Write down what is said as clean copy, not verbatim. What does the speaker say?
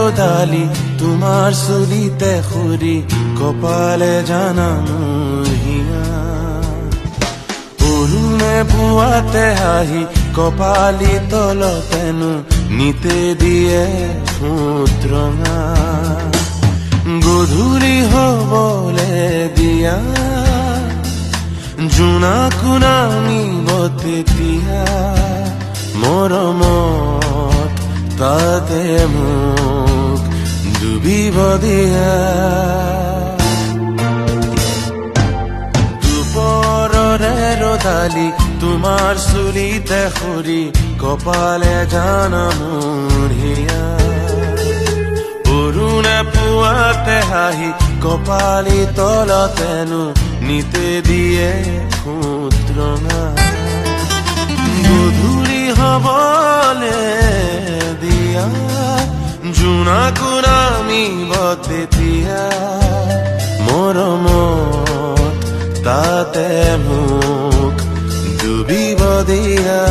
ৰদালি তোমাৰ চুলিতে খুৰি কপালে জানাম হিয়া অৰুণে পুৱাতে হাঁহি কপালি তলতেনো নিতে দিয়ে ঠোঁট ৰঙা গধূলি হবলে দিয়া জোনাকো নামিব তেতিয়া মৰমত তাতে মোক ডুবিব দিয়া দুপৰৰে ৰদালি তোমাৰ চুলিতে খুৰি কপালে জানা মোৰ হিয়া অৰুণে পুৱাতে হাঁহি কপালি তলতেনো নিতে দিয়ে ঠোঁট ৰঙা গধূলি হবলে দিয়া জোনাকো নামিব তেতিয়া মৰমত তাতে মোক ডুবিব দিয়া